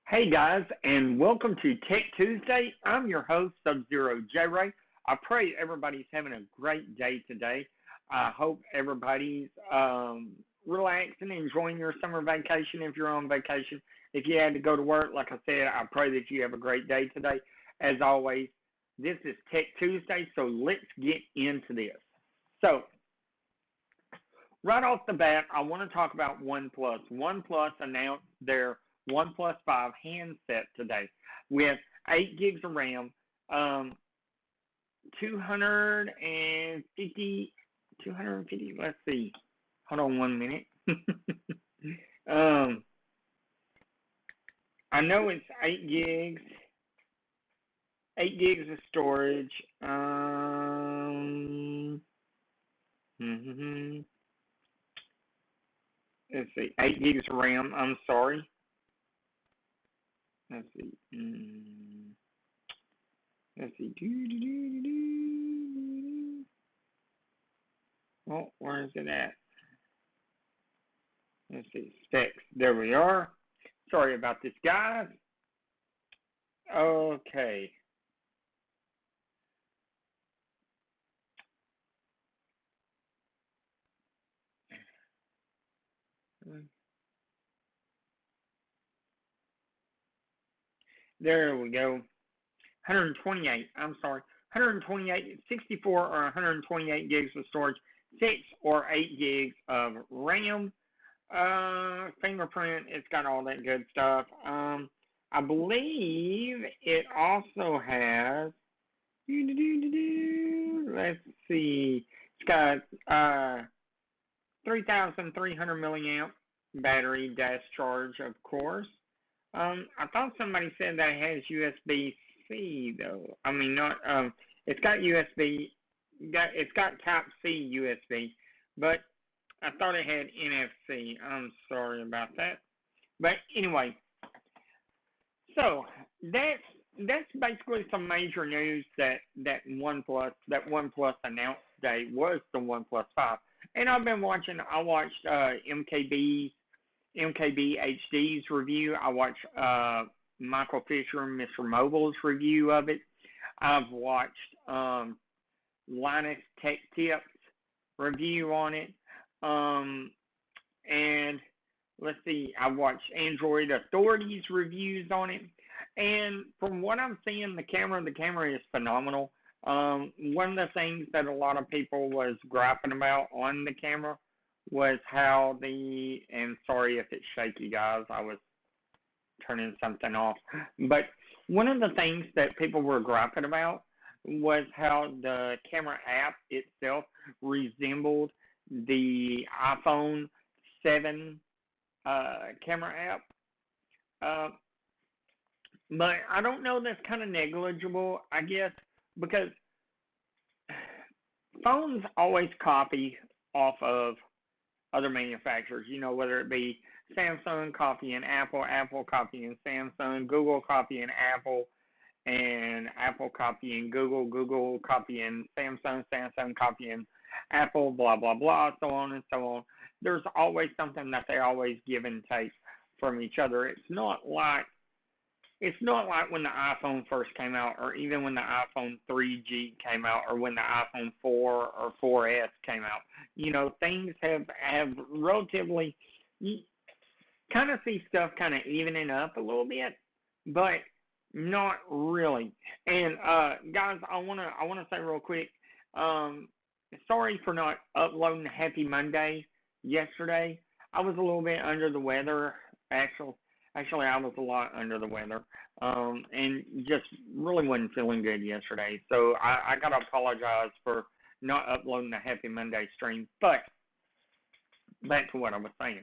Hey guys, and welcome to Tech Tuesday. I'm your host, Subzerojray. I pray everybody's having a great day today. I hope everybody's relaxing, enjoying your summer vacation if you're on vacation. If you had to go to work, like I said, I pray that you have a great day today. As always, this is Tech Tuesday, so let's get into this. So, right off the bat, I want to talk about OnePlus. OnePlus announced their OnePlus 5 handset today with 8 gigs of RAM, 250, let's see, hold on 1 minute. I know it's 8 gigs of storage. Let's see, 8 gigs of RAM, I'm sorry. Let's see. Let's see. Oh, where is it at? Let's see. Specs. There we are. Sorry about this, guys. Okay. There we go. 128. I'm sorry. 128, 64 or 128 gigs of storage, 6 or 8 gigs of RAM. Fingerprint, it's got all that good stuff. I believe it also has, let's see, it's got 3,300 milliamp battery dash charge, of course. I thought somebody said that it has USB-C though. I mean, not. It's got USB. It's got Type C USB, but I thought it had NFC. I'm sorry about that. But anyway, so that's basically some major news that OnePlus announced today was the OnePlus 5. And I've been watching. I watched MKB HD's review. I watched Michael Fisher and Mr. Mobile's review of it. I've watched Linus Tech Tips review on it. And let's see, I watched Android Authority's reviews on it. And from what I'm seeing, the camera is phenomenal. One of the things that a lot of people was griping about on the camera was how and sorry if it's shaky, guys, I was turning something off. But one of the things that people were griping about was how the camera app itself resembled the iPhone 7 camera app. But I don't know, that's kind of negligible, I guess, because phones always copy off of other manufacturers, whether it be Samsung copying Apple, Apple copying Samsung, Google copying Apple, and Apple copying Google, Google copying Samsung, Samsung copying Apple, blah, blah, blah, so on and so on. There's always something that they always give and take from each other. It's not like when the iPhone first came out, or even when the iPhone 3G came out, or when the iPhone 4 or 4S came out. Things have relatively, you kind of see stuff kind of evening up a little bit, but not really. And guys, I wanna say real quick, sorry for not uploading Happy Monday yesterday. I was a little bit under the weather, actually, I was a lot under the weather, and just really wasn't feeling good yesterday. So I got to apologize for not uploading the Happy Monday stream. But back to what I was saying.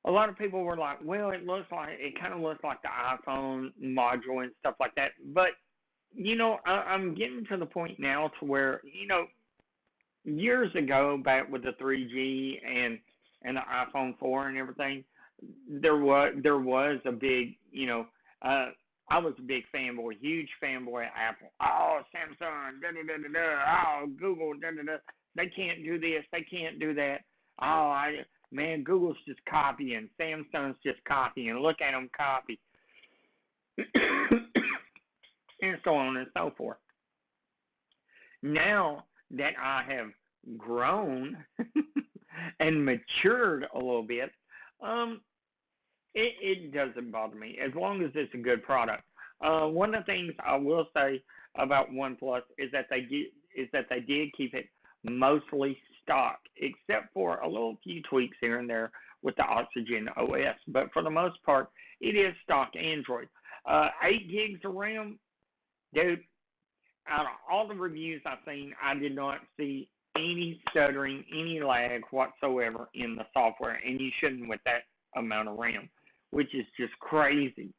A lot of people were like, well, it kind of looks like the iPhone module and stuff like that. But, I'm getting to the point now to where, years ago, back with the 3G and the iPhone 4 and everything, there was a big, I was a big fanboy, huge fanboy of Apple. Oh, Samsung, oh, Google, they can't do this, they can't do that. Oh, man, Google's just copying, Samsung's just copying. Look at them copy. and so on and so forth. Now that I have grown and matured a little bit, um, it doesn't bother me as long as it's a good product. One of the things I will say about OnePlus is that they did keep it mostly stock, except for a little few tweaks here and there with the Oxygen OS. But for the most part, it is stock Android. 8 gigs of RAM, dude. Out of all the reviews I've seen, I did not see any stuttering, any lag whatsoever in the software, and you shouldn't with that amount of RAM, which is just crazy.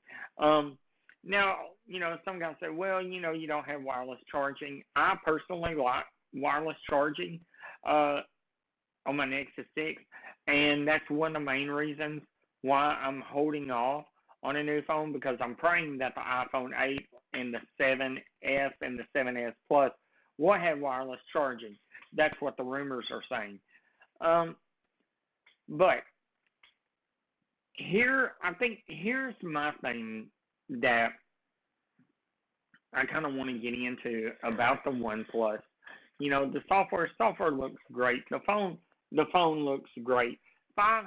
Now, some guys say, well, you don't have wireless charging. I personally like wireless charging on my Nexus 6, and that's one of the main reasons why I'm holding off on a new phone, because I'm praying that the iPhone 8 and the 7S and the 7S Plus will have wireless charging. That's what the rumors are saying. But here's my thing that I kind of want to get into about the OnePlus. The software looks great. The phone looks great. A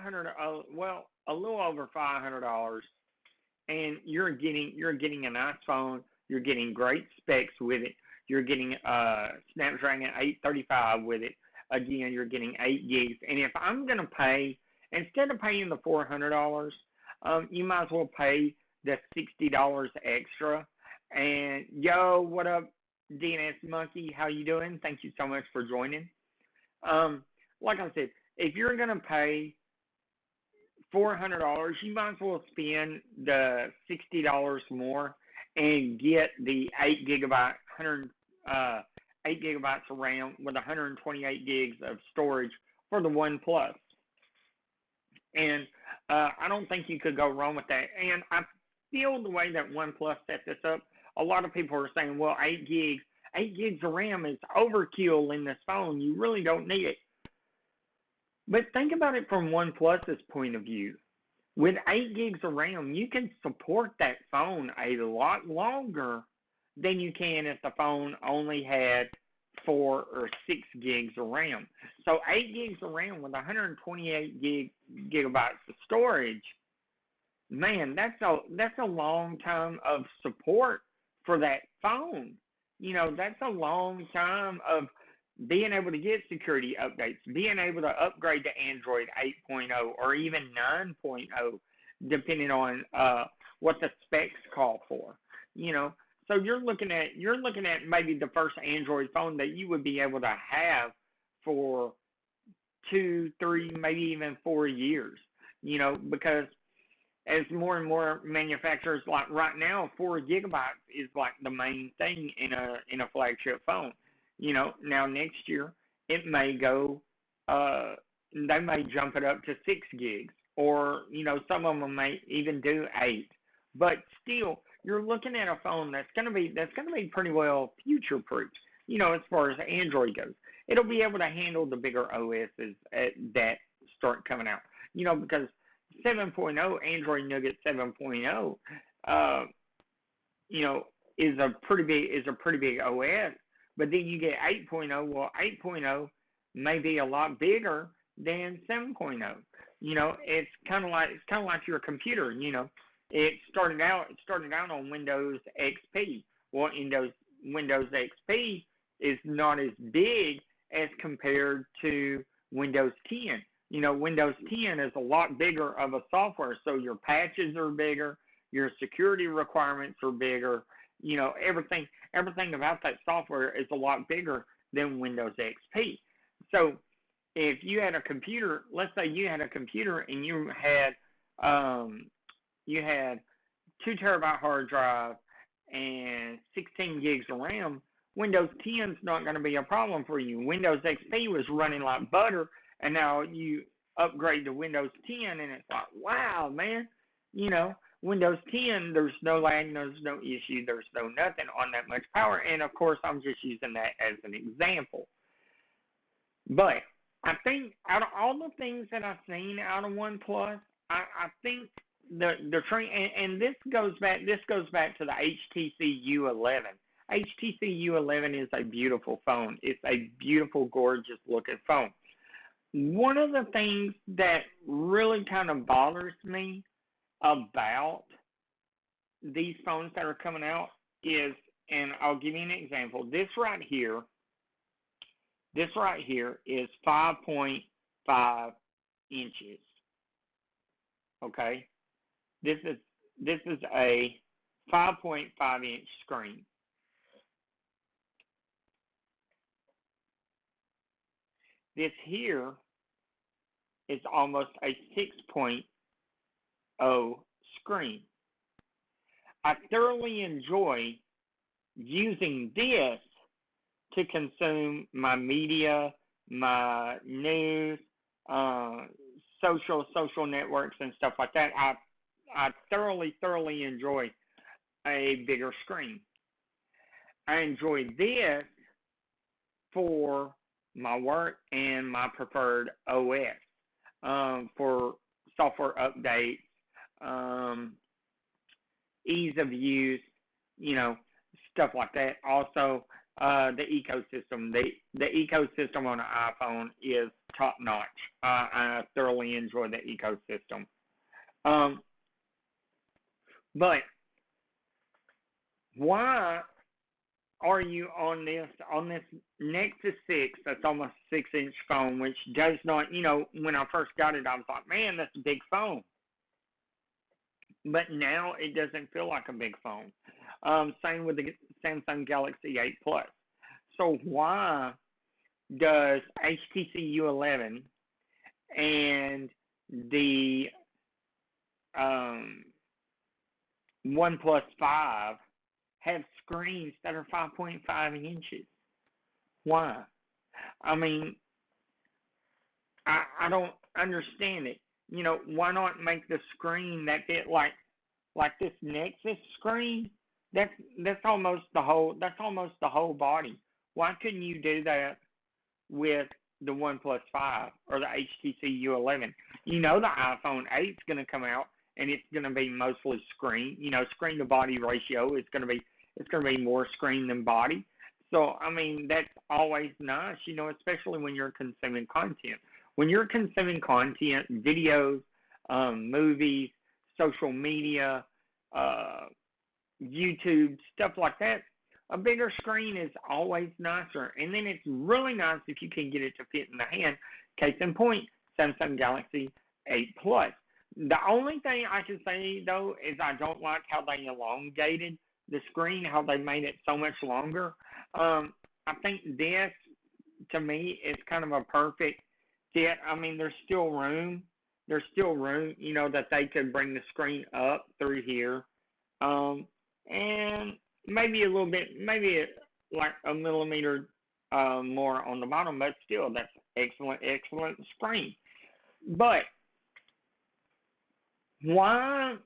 little over $500, and you're getting a nice phone. You're getting great specs with it. You're getting Snapdragon 835 with it. Again, you're getting 8 gigs. And if I'm gonna pay, instead of paying the $400, you might as well pay the $60 extra. And yo, what up, DNS Monkey? How you doing? Thank you so much for joining. Like I said, if you're gonna pay $400, you might as well spend the $60 more and get the 8 gigabytes of RAM with 128 gigs of storage for the OnePlus. And I don't think you could go wrong with that. And I feel the way that OnePlus set this up, a lot of people are saying, well, 8 gigs of RAM is overkill in this phone. You really don't need it. But think about it from OnePlus's point of view. With 8 gigs of RAM, you can support that phone a lot longer than you can if the phone only had 4 or 6 gigs of RAM. So 8 gigs of RAM with 128 gigabytes of storage, man, that's a long time of support for that phone. That's a long time of being able to get security updates, being able to upgrade to Android 8.0 or even 9.0, depending on what the specs call for. So you're looking at maybe the first Android phone that you would be able to have for 2, 3, maybe even 4 years. Because as more and more manufacturers, like right now, 4 gigabytes is like the main thing in a flagship phone. Now next year it may go, they may jump it up to 6 gigs, or some of them may even do 8. But still, you're looking at a phone that's gonna be pretty well future proof. As far as Android goes, it'll be able to handle the bigger OSs that start coming out. Because 7.0 Android Nougat 7.0, is a pretty big OS. But then you get 8.0. Well, 8.0 may be a lot bigger than 7.0. It's kind of like your computer. It started out on Windows XP. Well, Windows XP is not as big as compared to Windows 10. Windows 10 is a lot bigger of a software, so your patches are bigger, your security requirements are bigger. Everything about that software is a lot bigger than Windows XP. So if you had a computer, let's say you had a computer and you had 2 terabyte hard drive and 16 gigs of RAM, Windows 10 is not going to be a problem for you. Windows XP was running like butter, and now you upgrade to Windows 10 and it's like, wow, man, Windows 10, there's no lag, there's no issue, there's no nothing on that much power. And, of course, I'm just using that as an example. But I think out of all the things that I've seen out of OnePlus, I think the train, and this goes back to the HTC U11. HTC U11 is a beautiful phone. It's a beautiful, gorgeous looking phone. One of the things that really kind of bothers me about these phones that are coming out is, and I'll give you an example. This right here is 5.5 inches. Okay, this is a 5.5 inch screen. This here is almost a 6.0 screen. I thoroughly enjoy using this to consume my media, my news, social networks and stuff like that. I thoroughly enjoy a bigger screen. I enjoy this for my work and my preferred OS, for software updates, ease of use, stuff like that. Also, the ecosystem. The ecosystem on an iPhone is top notch. I thoroughly enjoy the ecosystem. But why are you on this Nexus 6? That's almost 6-inch phone, which does not, when I first got it, I was like, man, that's a big phone. But now it doesn't feel like a big phone. Same with the Samsung Galaxy 8 Plus. So why does HTC U11 and the OnePlus 5 have screens that are 5.5 inches? Why? I mean, I don't understand it. Why not make the screen that fit like this Nexus screen? That's almost the whole body. Why couldn't you do that with the OnePlus 5 or the HTC U11? The iPhone 8 is going to come out and it's going to be mostly screen. Screen to body ratio is going to be more screen than body. So I mean that's always nice, especially when you're consuming content. When you're consuming content, videos, movies, social media, YouTube, stuff like that, a bigger screen is always nicer. And then it's really nice if you can get it to fit in the hand. Case in point, Samsung Galaxy 8 Plus. The only thing I can say, though, is I don't like how they elongated the screen, how they made it so much longer. I think this, to me, is kind of a perfect fit. I mean, there's still room. That they could bring the screen up through here. And maybe a little bit, like a millimeter more on the bottom, but still, that's excellent screen. But why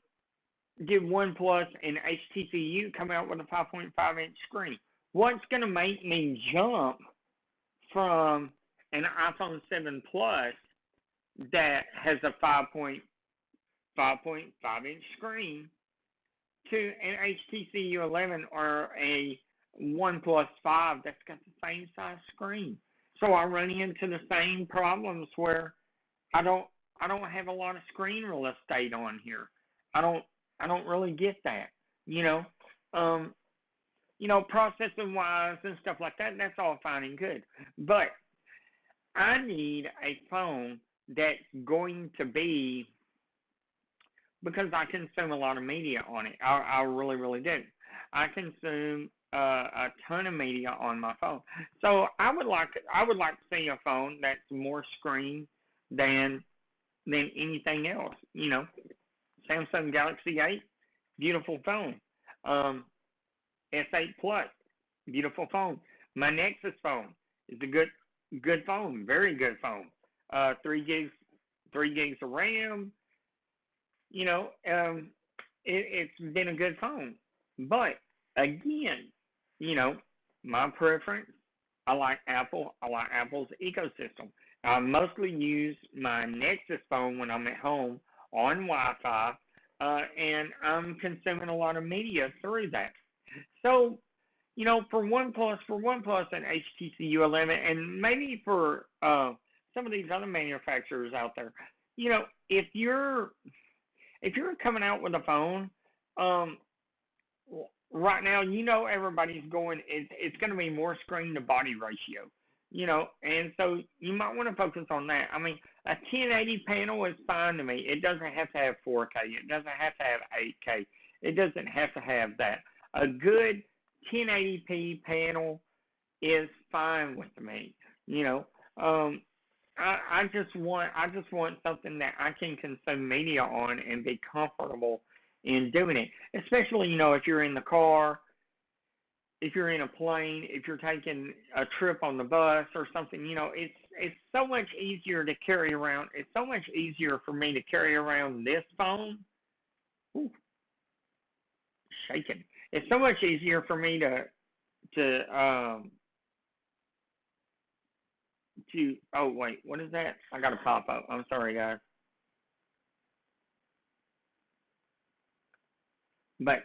did OnePlus and HTC come out with a 5.5-inch screen? What's going to make me jump from an iPhone 7 Plus that has a 5.5-inch screen to an HTC U11 or a OnePlus 5 that's got the same size screen? So I run into the same problems where I don't have a lot of screen real estate on here. I don't really get that. Processing wise and stuff like that, that's all fine and good. But I need a phone that's going to be, because I consume a lot of media on it. I really, really do. I consume a ton of media on my phone. So I would like to see a phone that's more screen than anything else. Samsung Galaxy 8, beautiful phone. S8 Plus, beautiful phone. My Nexus phone is a good phone, very good phone. 3 gigs of RAM. It's been a good phone. But again, my preference, I like Apple. I like Apple's ecosystem. I mostly use my Nexus phone when I'm at home on Wi-Fi and I'm consuming a lot of media through that. So, for OnePlus and HTC U11, and maybe for some of these other manufacturers out there, if you're coming out with a phone, um, right now, everybody's going. It's going to be more screen to body ratio, and so you might want to focus on that. I mean, a 1080 panel is fine to me. It doesn't have to have 4K. It doesn't have to have 8K. It doesn't have to have that. A good 1080p panel is fine with me. I just want something that I can consume media on and be comfortable in doing it. Especially, if you're in the car, if you're in a plane, if you're taking a trip on the bus or something, it's so much easier to carry around. It's so much easier for me to carry around this phone. Ooh, shaking. It's so much easier for me to oh wait, what is that? I got to pop up. I'm sorry, guys. But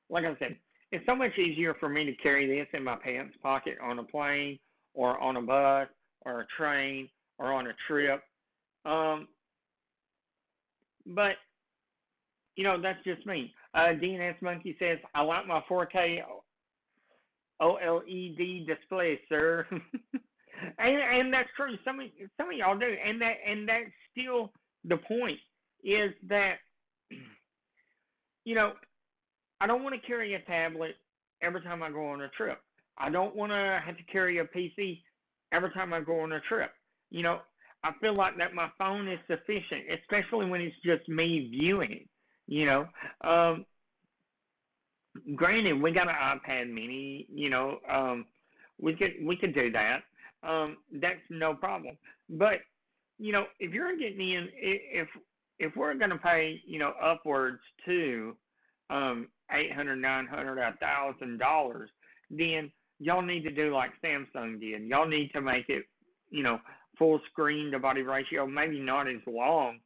like I said, it's so much easier for me to carry this in my pants pocket on a plane or on a bus or a train or on a trip. Um, but that's just me. DNS Monkey says I like my 4K OLED display, sir. and that's true. Some of y'all do, and that's still the point is that you know I don't want to carry a tablet every time I go on a trip. I don't want to have to carry a PC every time I go on a trip. You know, I feel like that my phone is sufficient, especially when it's just me viewing it. You know, granted, we got an iPad Mini. We could do that. That's no problem. But if you're getting in, if we're going to pay, upwards to 800, 900, $1,000, then y'all need to do like Samsung did. Y'all need to make it, full screen to body ratio, maybe not as long,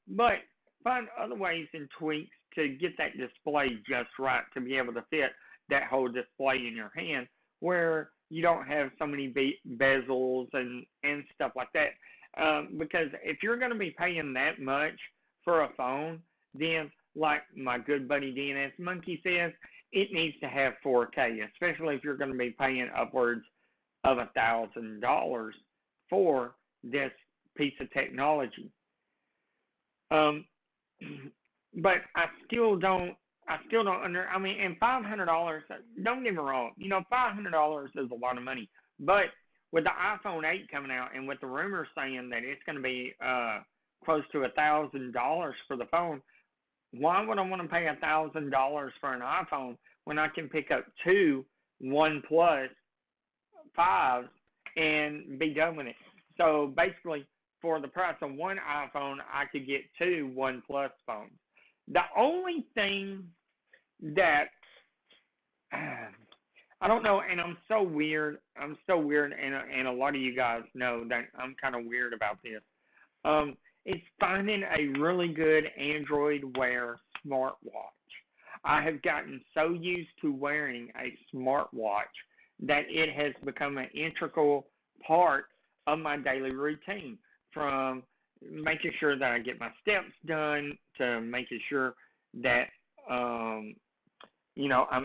but find other ways and tweaks to get that display just right to be able to fit that whole display in your hand where you don't have so many bezels and stuff like that. Because if you're going to be paying that much for a phone, then like my good buddy DNS Monkey says, it needs to have 4K, especially if you're going to be paying upwards of $1,000 for this piece of technology. But I still don't and $500, don't get me wrong, $500 is a lot of money. But with the iPhone 8 coming out and with the rumors saying that it's going to be close to $1,000 for the phone, why would I want to pay $1,000 for an iPhone when I can pick up two OnePlus 5s and be done with it? So basically, for the price of one iPhone, I could get two OnePlus phones. The only thing that I don't know, and I'm so weird, and a lot of you guys know that I'm kind of weird about this. It's finding a really good Android Wear smartwatch. I have gotten so used to wearing a smartwatch that it has become an integral part of my daily routine, from making sure that I get my steps done to making sure that I'm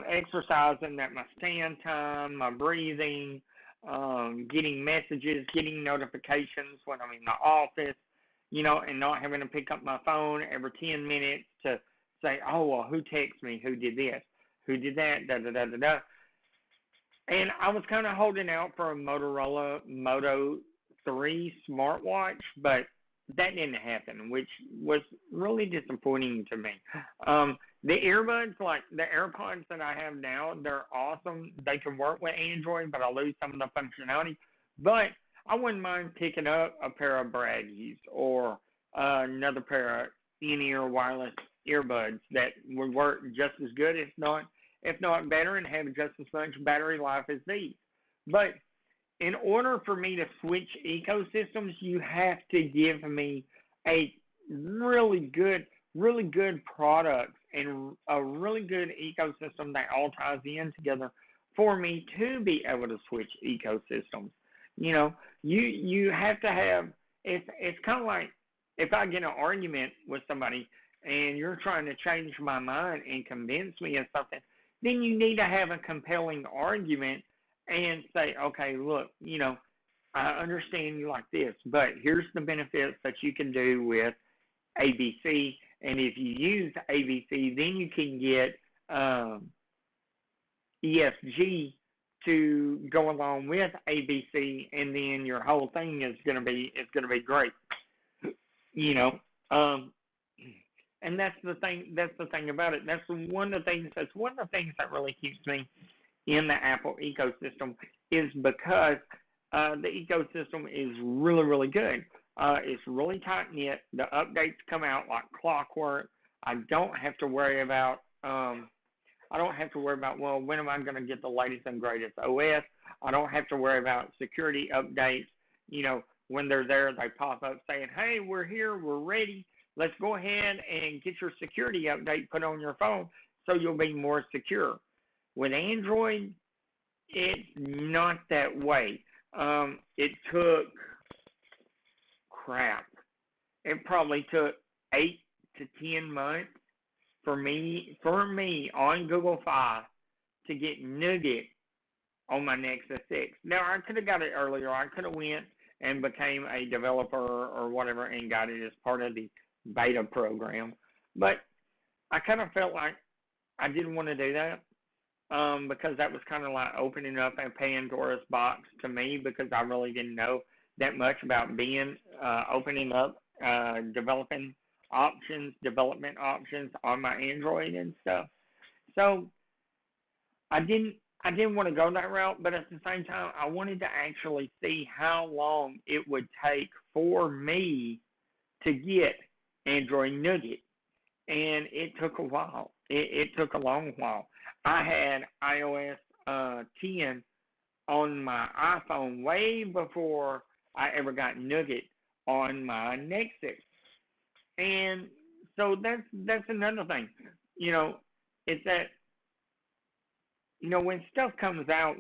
exercising, that my stand time, my breathing, getting messages, getting notifications when I'm in the office, and not having to pick up my phone every 10 minutes to say, oh, well, who texted me, who did this, who did that, da-da-da-da-da. And I was kind of holding out for a Motorola Moto 3 smartwatch, but that didn't happen, which was really disappointing to me. The earbuds, like the AirPods that I have now, they're awesome. They can work with Android, but I lose some of the functionality. But I wouldn't mind picking up a pair of Braggies or another pair of in-ear wireless earbuds that would work just as good, if not better, and have just as much battery life as these. But in order for me to switch ecosystems, you have to give me a really good, really good products and a really good ecosystem that all ties in together for me to be able to switch ecosystems. You know, you have to have it's kind of like if I get an argument with somebody and you're trying to change my mind and convince me of something, then you need to have a compelling argument and say, okay, look, I understand you like this, but here's the benefits that you can do with ABC, and if you use ABC, then you can get ESG to go along with ABC, and then your whole thing is gonna be great. You know, um, and that's the thing. That's the thing about it. That's one of the things. That's one of the things that really keeps me in the Apple ecosystem is because the ecosystem is really, really good. It's really tight knit. The updates come out like clockwork. I don't have to worry about well, when am I going to get the latest and greatest OS? I don't have to worry about security updates. When they're there, they pop up saying, "Hey, we're here. We're ready. Let's go ahead and get your security update put on your phone so you'll be more secure." With Android, it's not that way. It took crap. It probably took 8 to 10 months for me on Google Fi to get Nougat on my Nexus 6. Now I could have got it earlier. I could have went and became a developer or whatever and got it as part of the beta program. But I kind of felt like I didn't want to do that. Because that was kind of like opening up a Pandora's box to me because I really didn't know that much about opening up development options on my Android and stuff. So I didn't want to go that route, but at the same time, I wanted to actually see how long it would take for me to get Android Nougat, and it took a while. It took a long while. I had iOS 10 on my iPhone way before I ever got Nougat on my Nexus, and so that's another thing. It's that when stuff comes out,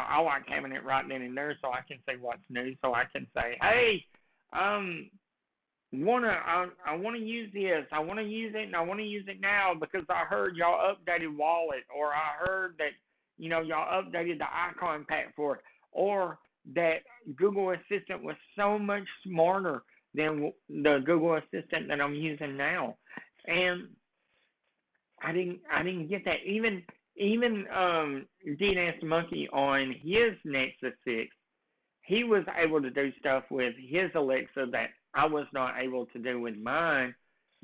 I like having it right then and there so I can say what's new, so I can say, hey, I wanna use this. I wanna use it, and I wanna use it now because I heard y'all updated Wallet, or I heard that y'all updated the icon pack for it, or that Google Assistant was so much smarter than the Google Assistant that I'm using now, and I didn't get that. Even DNS Monkey on his Nexus 6, he was able to do stuff with his Alexa that I was not able to do with mine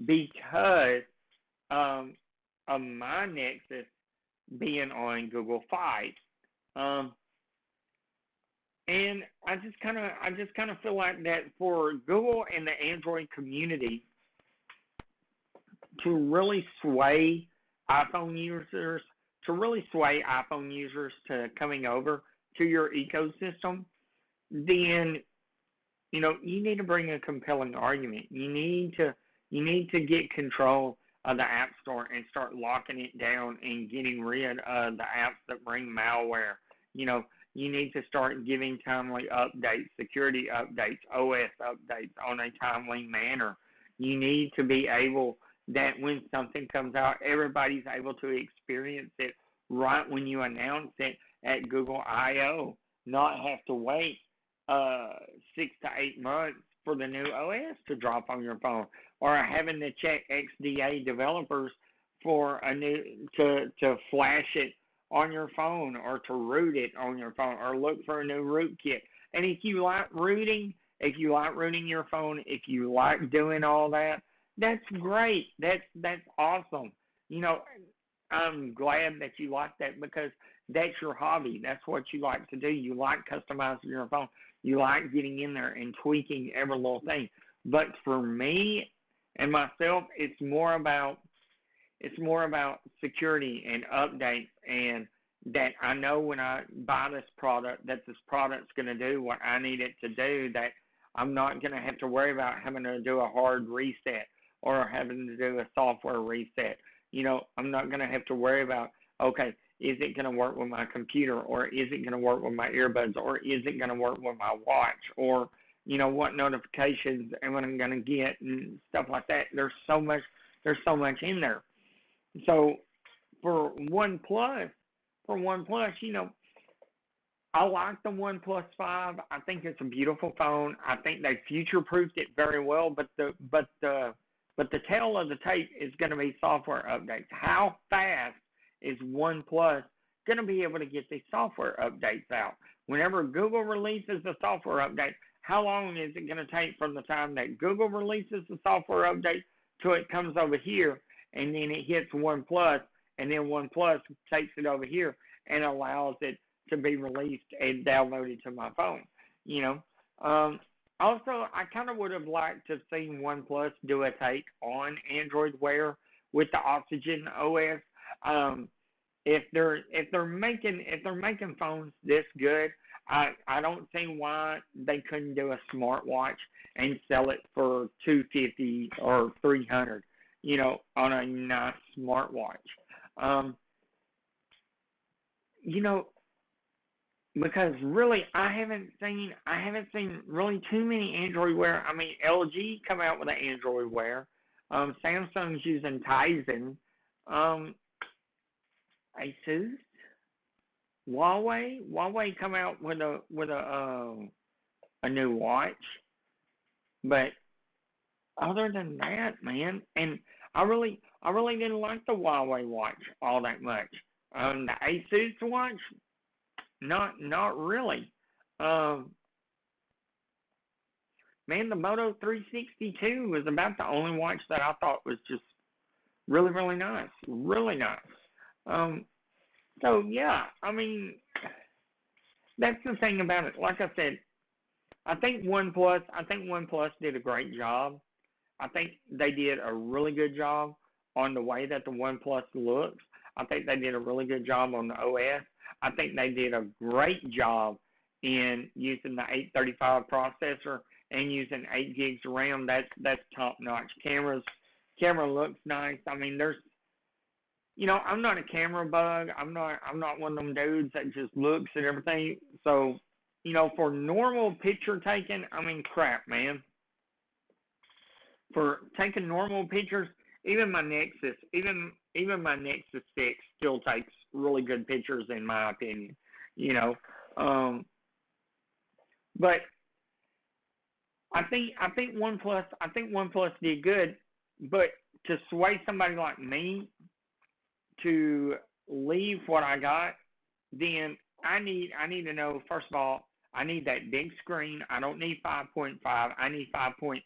because of my Nexus being on Google Fi. And I just kind of feel like that for Google and the Android community to really sway iPhone users to coming over to your ecosystem, then you need to bring a compelling argument. You need to get control of the App Store and start locking it down and getting rid of the apps that bring malware. You need to start giving timely updates, security updates, OS updates on a timely manner. You need to be able that when something comes out, everybody's able to experience it right when you announce it at Google I/O, not have to wait 6 to 8 months for the new OS to drop on your phone, or having to check XDA developers for a new to flash it on your phone, or to root it on your phone, or look for a new rootkit. And if you like rooting your phone, if you like doing all that, that's great. That's awesome. I'm glad that you like that because that's your hobby. That's what you like to do. You like customizing your phone. You like getting in there and tweaking every little thing. But for me and myself, it's more about security and updates, and that I know when I buy this product that this product's going to do what I need it to do, that I'm not going to have to worry about having to do a hard reset or having to do a software reset. I'm not going to have to worry about, okay, is it going to work with my computer, or is it going to work with my earbuds, or is it going to work with my watch, or what notifications am I going to get and stuff like that. There's so much in there. So for OnePlus, I like the OnePlus 5. I think it's a beautiful phone. I think they future-proofed it very well, but the tail of the tape is going to be software updates. How fast is OnePlus going to be able to get these software updates out? Whenever Google releases a software update, how long is it going to take from the time that Google releases the software update till it comes over here, and then it hits OnePlus, and then OnePlus takes it over here and allows it to be released and downloaded to my phone? Also, I kind of would have liked to have seen OnePlus do a take on Android Wear with the Oxygen OS. If they're making phones this good, I don't see why they couldn't do a smartwatch and sell it for $250 or $300, on a nice smartwatch. Because really, I haven't seen really too many Android Wear. I mean, LG come out with an Android Wear. Samsung's using Tizen. Asus, Huawei come out with a new watch. But other than that, man, and I really didn't like the Huawei watch all that much. The Asus watch, not really. Man, the Moto 362 was about the only watch that I thought was just really, really nice. Really nice. So yeah, I mean, that's the thing about it. Like I said, I think OnePlus did a great job. I think they did a really good job on the way that the OnePlus looks. I think they did a really good job on the OS. I think they did a great job in using the 835 processor and using 8 gigs of RAM. That's top notch. Camera looks nice. I mean, I'm not a camera bug. I'm not one of them dudes that just looks at everything. So, for normal picture taking, I mean, crap, man. For taking normal pictures, even my Nexus 6 still takes really good pictures in my opinion. But I think OnePlus did good, but to sway somebody like me to leave what I got, then I need to know, first of all, I need that big screen. I don't need 5.5. I need 5.8,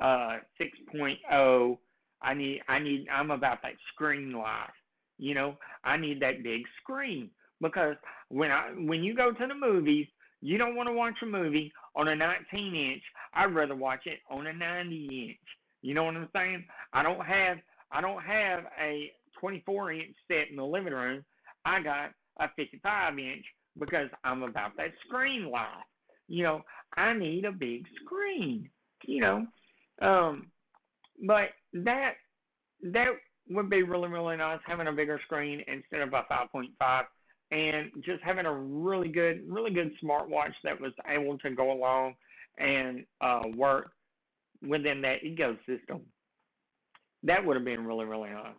6.0. I'm about that screen life. I need that big screen, because when you go to the movies, you don't want to watch a movie on a 19-inch. I'd rather watch it on a 90-inch. You know what I'm saying? I don't have a 24-inch set in the living room. I got a 55-inch because I'm about that screen life. I need a big screen. But that would be really, really nice, having a bigger screen instead of a 5.5, and just having a really good smartwatch that was able to go along and work within that ecosystem. That would have been really, really nice.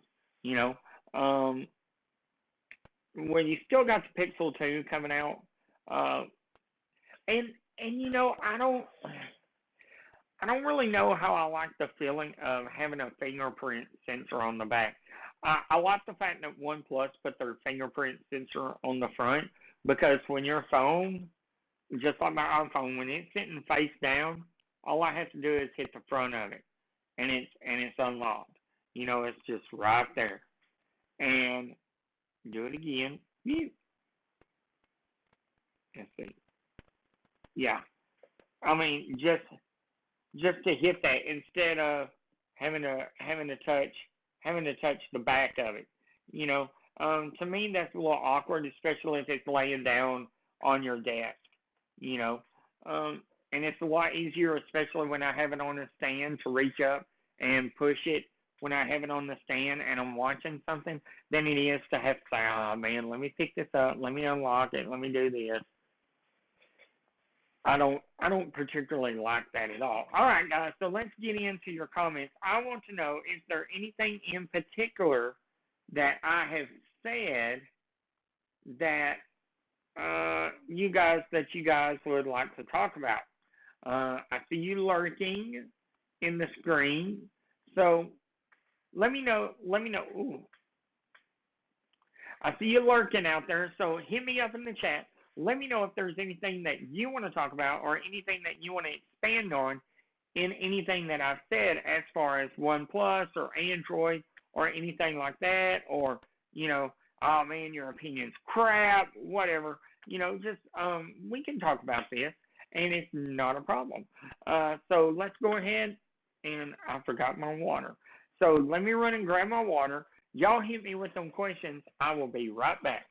When you still got the Pixel 2 coming out, and I don't really know how I like the feeling of having a fingerprint sensor on the back. I like the fact that OnePlus put their fingerprint sensor on the front, because when your phone, just like my iPhone, when it's sitting face down, all I have to do is hit the front of it, and it's unlocked. It's just right there. And do it again. Let's see. Yeah. I mean, just to hit that instead of having to touch the back of it. To me that's a little awkward, especially if it's laying down on your desk. And it's a lot easier, especially when I have it on a stand, to reach up and push it when I have it on the stand and I'm watching something than it is to have to say, oh man, let me pick this up, let me unlock it, let me do this. I don't particularly like that at all. All right, guys, so let's get into your comments. I want to know, is there anything in particular that I have said that you guys would like to talk about? I see you lurking in the screen, so let me know. Ooh, I see you lurking out there, so hit me up in the chat. Let me know if there's anything that you want to talk about or anything that you want to expand on in anything that I've said as far as OnePlus or Android or anything like that, or, oh man, your opinion's crap, whatever. Just we can talk about this, and it's not a problem. So let's go ahead, and I forgot my water. So let me run and grab my water. Y'all hit me with some questions. I will be right back.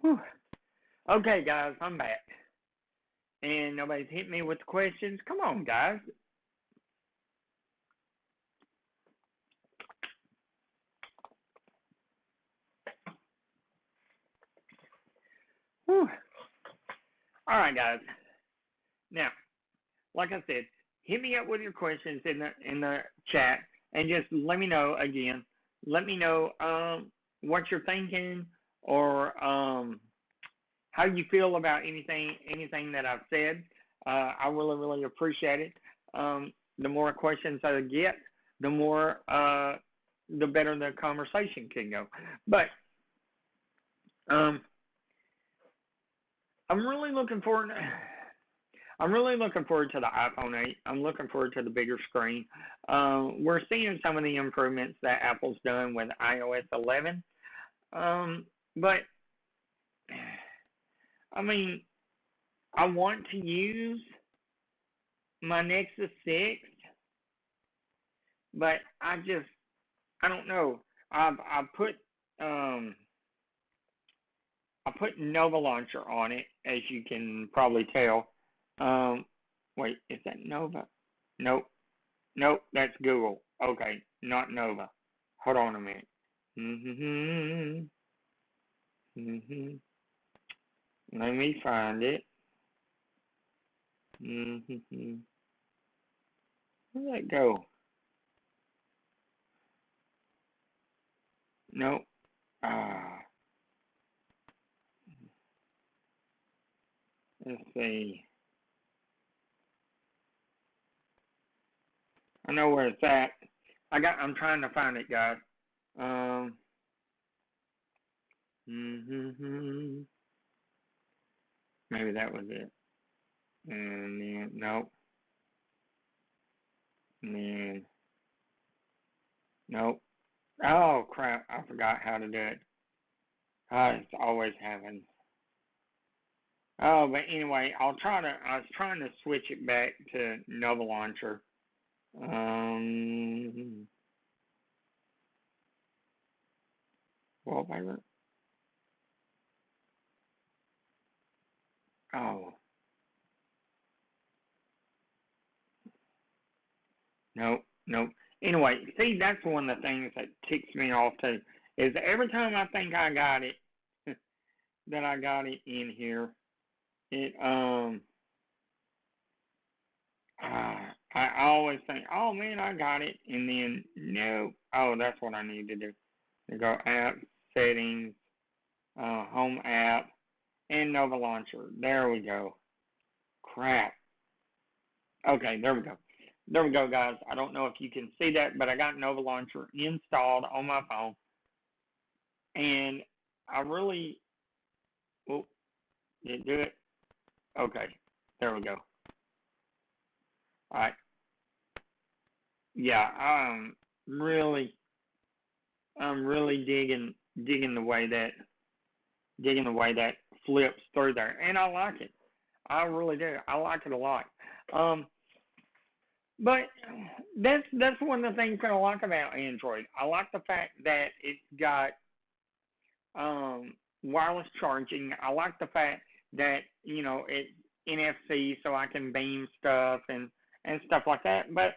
Whew. Okay, guys, I'm back. And nobody's hit me with questions. Come on, guys. Whew. All right, guys. Now, like I said, hit me up with your questions in the chat, and just let me know again. Let me know what you're thinking, or how you feel about anything that I've said. I really, really appreciate it. The more questions I get, the more the better the conversation can go. But I'm really looking forward. I'm really looking forward to the iPhone 8. I'm looking forward to the bigger screen. We're seeing some of the improvements that Apple's done with iOS 11. But, I mean, I want to use my Nexus 6, but I don't know. I put Nova Launcher on it, as you can probably tell. Wait, is that Nova? Nope, that's Google. Okay, not Nova. Hold on a minute. Let me find it. Where'd that go? Nope. Let's see. I know where it's at. I'm trying to find it, guys. Maybe that was it. And then, nope. And then, nope. Oh, crap. I forgot how to do it. It's always happens. Oh, but anyway, I was trying to switch it back to Nova Launcher. Wallpaper. Oh. Nope. Anyway, see, that's one of the things that ticks me off too, is every time I think I got it, that I got it in here, it, I always think, oh man, I got it, and then, no, oh, that's what I need to do. To go app, settings, home app, and Nova Launcher. There we go. Crap. Okay, there we go. There we go, guys. I don't know if you can see that, but I got Nova Launcher installed on my phone. And I really, oh, did it do it? Okay, there we go. All right. Yeah, I'm really digging the way that flips through there, and I like it. I really do. I like it a lot. Um, but that's one of the things that I like about Android. I like the fact that it's got um, wireless charging. I like the fact that it's NFC, so I can beam stuff and stuff like that. But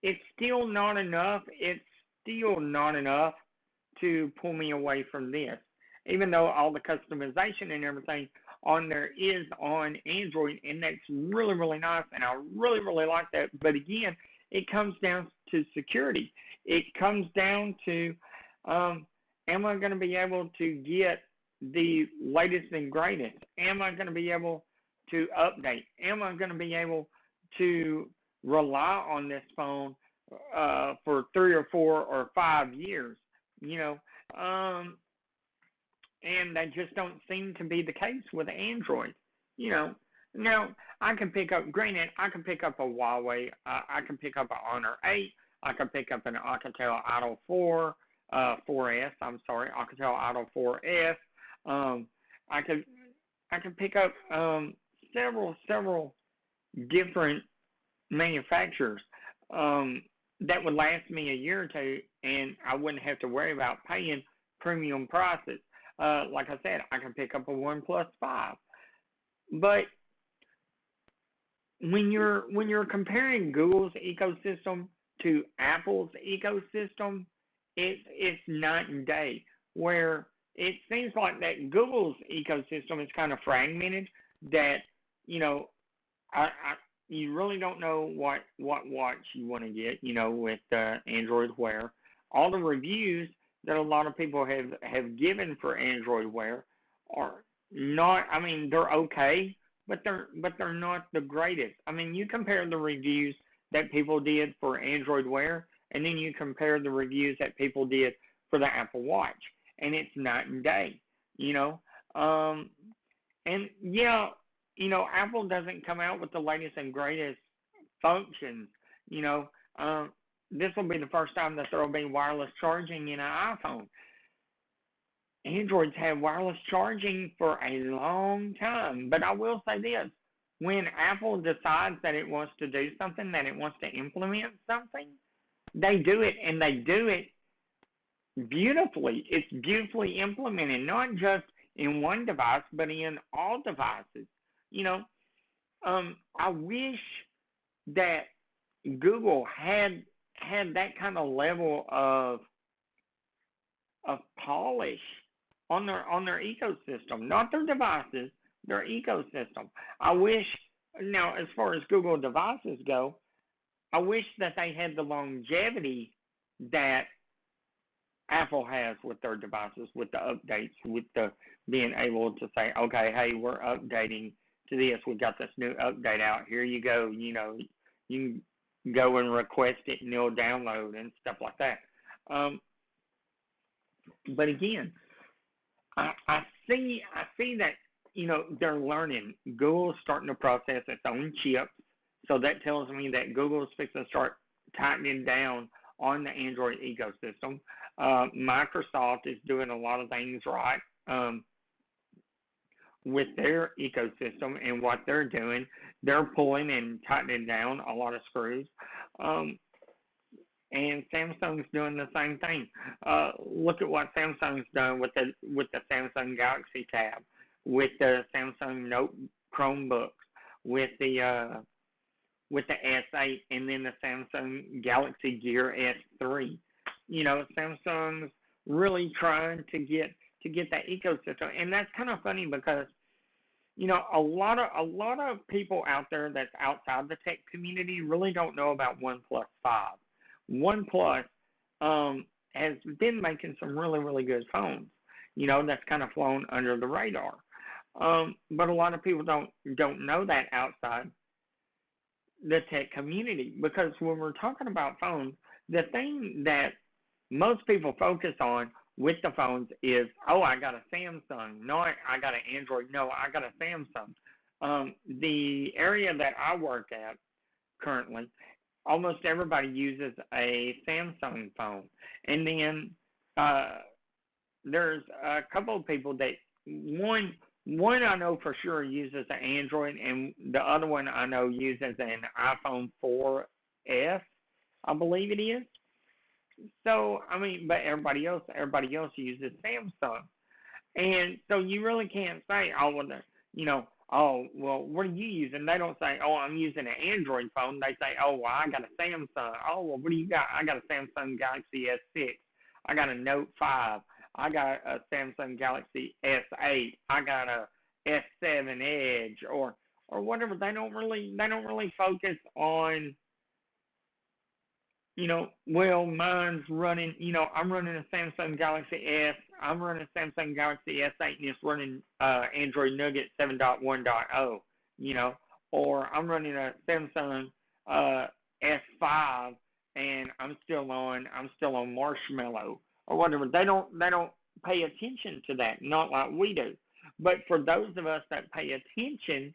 it's still not enough. It's still not enough to pull me away from this. Even though all the customization and everything on there is on Android, and that's really, really nice, and I really, really like that. But again, it comes down to security. It comes down to, am I going to be able to get the latest and greatest? Am I going to be able to update? Am I going to be able to rely on this phone for 3 or 4 or 5 years? You know, and that just don't seem to be the case with Android. You know, now I can pick up. Granted, I can pick up a Huawei. I can pick up an Honor 8. I can pick up an Alcatel Idol 4S. I'm sorry, Alcatel Idol 4S. Um, I can pick up several different manufacturers that would last me a year or two, and I wouldn't have to worry about paying premium prices. Like I said, I can pick up a OnePlus 5. But when you're comparing Google's ecosystem to Apple's ecosystem, it's night and day. Where it seems like that Google's ecosystem is kind of fragmented. That you know, I you really don't know what watch you want to get. With Android Wear, all the reviews that a lot of people have given for Android Wear are not. I mean, they're okay, but they're not the greatest. I mean, you compare the reviews that people did for Android Wear, and then you compare the reviews that people did for the Apple Watch, and it's night and day. You know, and yeah, Apple doesn't come out with the latest and greatest functions. You know, this will be the first time that there will be wireless charging in an iPhone. Androids had wireless charging for a long time, but I will say this: when Apple decides that it wants to do something, that it wants to implement something, they do it, and they do it beautifully. It's beautifully implemented, not just in one device, but in all devices. You know, I wish that Google had that kind of level of polish on their ecosystem, not their devices, their ecosystem. I wish now, as far as Google devices go, I wish that they had the longevity that Apple has with their devices, with the updates, with the being able to say, okay, hey, we're updating to this. We got this new update out. Here you go. You can go and request it, and it'll download and stuff like that. But again, I see that they're learning. Google's starting to process its own chips, so that tells me that Google's fixing to start tightening down on the Android ecosystem. Microsoft is doing a lot of things right with their ecosystem and what they're doing. They're pulling and tightening down a lot of screws. And Samsung's doing the same thing. Look at what Samsung's done with the Samsung Galaxy Tab, with the Samsung Note Chromebooks, with the S8, and then the Samsung Galaxy Gear S3. Samsung's really trying to get that ecosystem, and that's kind of funny because a lot of people out there that's outside the tech community really don't know about OnePlus 5. OnePlus has been making some really, really good phones. That's kind of flown under the radar. But a lot of people don't know that outside the tech community, because when we're talking about phones, the thing that most people focus on with the phones is, oh, I got a Samsung. No, I got an Android. No, I got a Samsung. The area that I work at currently, almost everybody uses a Samsung phone. And then there's a couple of people that, one, One I know for sure uses an Android, and the other one I know uses an iPhone 4S, I believe it is. So I mean, but everybody else uses Samsung, and so you really can't say, oh well, oh well, what are you using? They don't say, oh, I'm using an Android phone. They say, oh well, I got a Samsung. Oh well, what do you got? I got a Samsung Galaxy S6. I got a Note 5. I got a Samsung Galaxy S8. I got a S7 Edge or whatever. They don't really focus on, well, mine's running, I'm running a Samsung Galaxy S. I'm running a Samsung Galaxy S8 and it's running Android Nougat 7.1.0, or I'm running a Samsung S5 and I'm still on Marshmallow or whatever. They don't pay attention to that, not like we do. But for those of us that pay attention,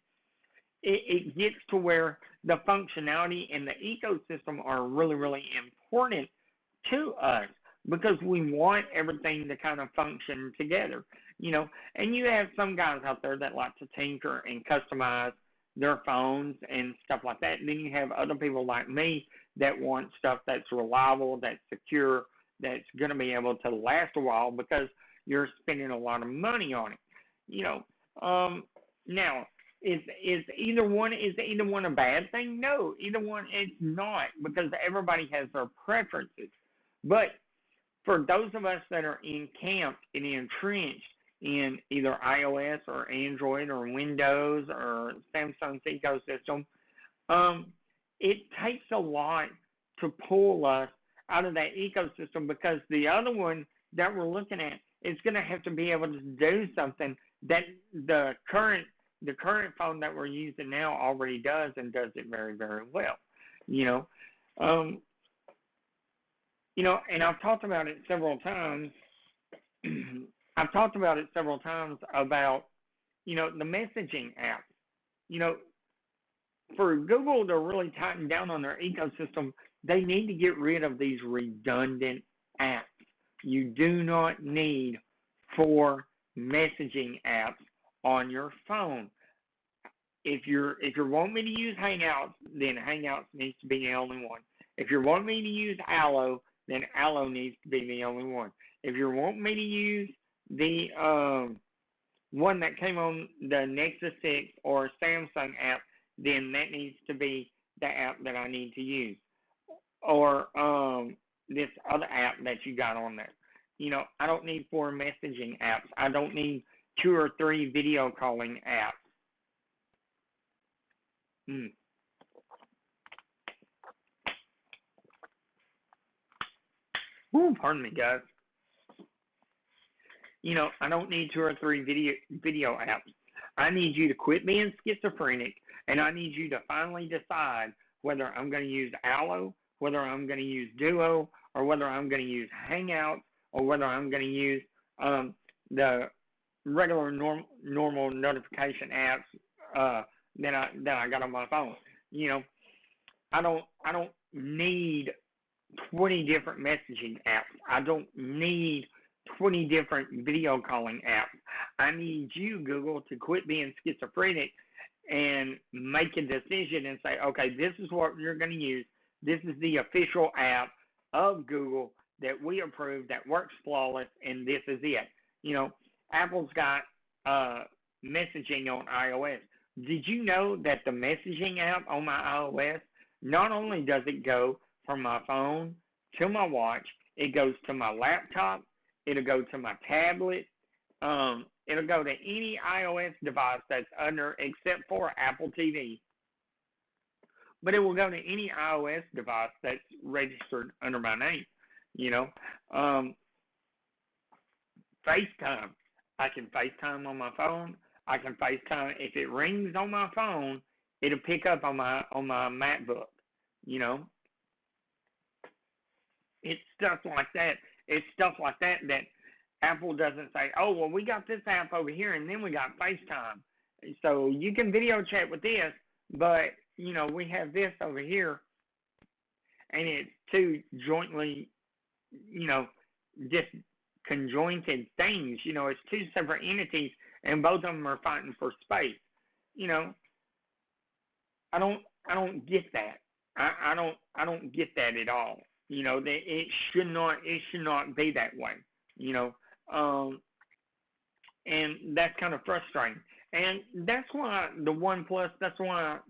it gets to where the functionality and the ecosystem are really, really important to us because we want everything to kind of function together, And you have some guys out there that like to tinker and customize their phones and stuff like that. And then you have other people like me that want stuff that's reliable, that's secure, that's going to be able to last a while because you're spending a lot of money on it, Now, is either one a bad thing? No, either one it's not because everybody has their preferences. But for those of us that are encamped and entrenched in either iOS or Android or Windows or Samsung's ecosystem, um, it takes a lot to pull us out of that ecosystem because the other one that we're looking at is going to have to be able to do something that the current phone that we're using now already does and does it very, very well. You know, um, and I've talked about it several times. I've talked about it several times about the messaging apps. You know, for Google to really tighten down on their ecosystem, they need to get rid of these redundant apps. You do not need 4 messaging apps on your phone. If you want me to use Hangouts, then Hangouts needs to be the only one. If you want me to use Allo, then Allo needs to be the only one. If you want me to use the one that came on the Nexus 6 or Samsung app, then that needs to be the app that I need to use. Or this other app that you got on there. I don't need 4 messaging apps. I don't need 2 or 3 video calling apps. Mm. Ooh, pardon me, guys. I don't need 2 or 3 video apps. I need you to quit being schizophrenic, and I need you to finally decide whether I'm going to use Allo, whether I'm going to use Duo, or whether I'm going to use Hangouts, or whether I'm going to use the regular normal notification apps that I got on my phone. I don't need 20 different messaging apps. I don't need 20 different video calling apps. I need you, Google, to quit being schizophrenic and make a decision and say, okay, this is what you're going to use. This is the official app of Google that we approve that works flawless, and this is it. Apple's got messaging on iOS. Did you know that the messaging app on my iOS, not only does it go from my phone to my watch, it goes to my laptop, it'll go to my tablet, it'll go to any iOS device that's under, except for Apple TV. But it will go to any iOS device that's registered under my name. FaceTime. I can FaceTime on my phone. I can FaceTime. If it rings on my phone, it'll pick up on my MacBook. It's stuff like that. It's stuff like that Apple doesn't say, oh, well, we got this app over here, and then we got FaceTime. So you can video chat with this, but, we have this over here, and it's 2 jointly, just conjointed things. It's 2 separate entities, and both of them are fighting for space. You know, I don't I don't get that. I don't get that at all. You know, that it should not be that way. You know, um, and that's kind of frustrating. And that's why the One Plus. That's why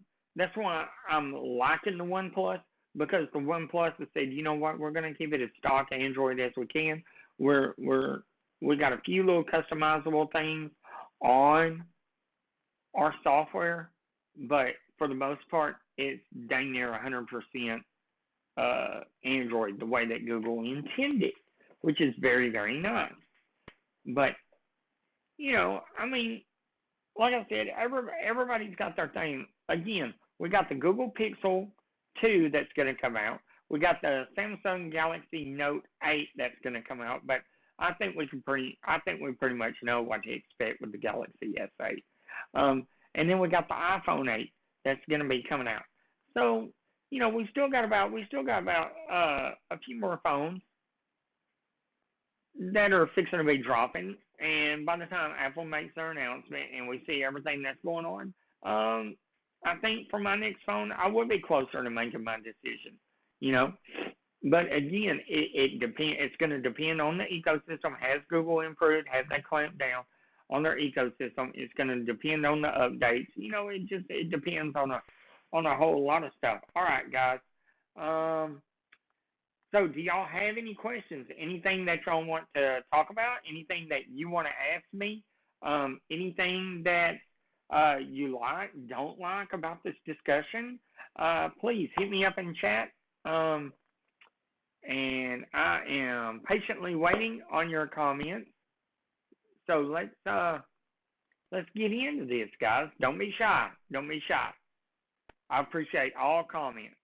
I'm liking the One Plus, because the One Plus has said, you know what, we're going to keep it as stock Android as we can. We got a few little customizable things on our software, but for the most part, it's dang near 100% Android the way that Google intended, which is very, very nice. But, you know, I mean, like I said, everybody's got their thing. Again, we got the Google Pixel 2 that's going to come out. We got the Samsung Galaxy Note 8 that's going to come out, but I think we pretty much know what to expect with the Galaxy S8. And then we got the iPhone 8 that's going to be coming out. So, you know, we still got about a few more phones that are fixing to be dropping. And by the time Apple makes their announcement and we see everything that's going on, I think for my next phone, I will be closer to making my decision. You know, but again, it depends. It's going to depend on the ecosystem. Has Google improved? Has they clamped down on their ecosystem? It's going to depend on the updates. You know, it depends on a whole lot of stuff. All right, guys. So do y'all have any questions? Anything that y'all want to talk about? Anything that you want to ask me? Anything that you don't like about this discussion? Please hit me up in chat. And I am patiently waiting on your comments. So let's get into this, guys. Don't be shy. Don't be shy. I appreciate all comments.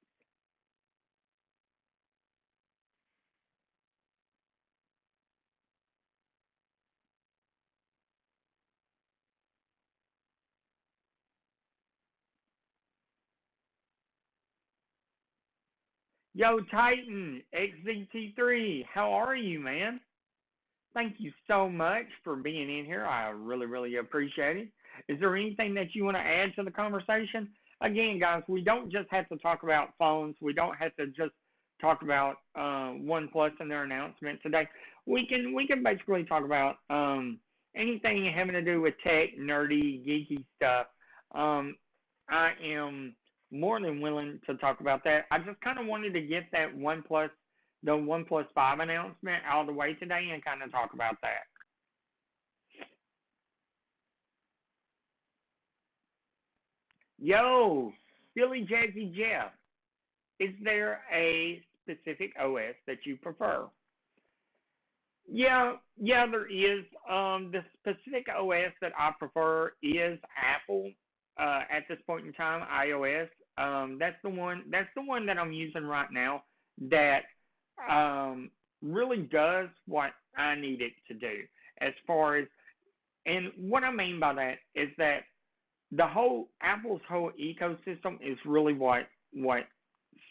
Yo, Titan, XZT3, how are you, man? Thank you so much for being in here. I really, really appreciate it. Is there anything that you want to add to the conversation? Again, guys, we don't just have to talk about phones. We don't have to just talk about OnePlus and their announcement today. We can basically talk about anything having to do with tech, nerdy, geeky stuff. I am more than willing to talk about that. I just kind of wanted to get that the OnePlus 5 announcement out of the way today and kind of talk about that. Yo, Billy Jazzy Jeff, is there a specific OS that you prefer? Yeah, there is. The specific OS that I prefer is Apple. At this point in time, iOS. That's the one. That's the one that I'm using right now. That really does what I need it to do. As far as, and what I mean by that is that Apple's whole ecosystem is really what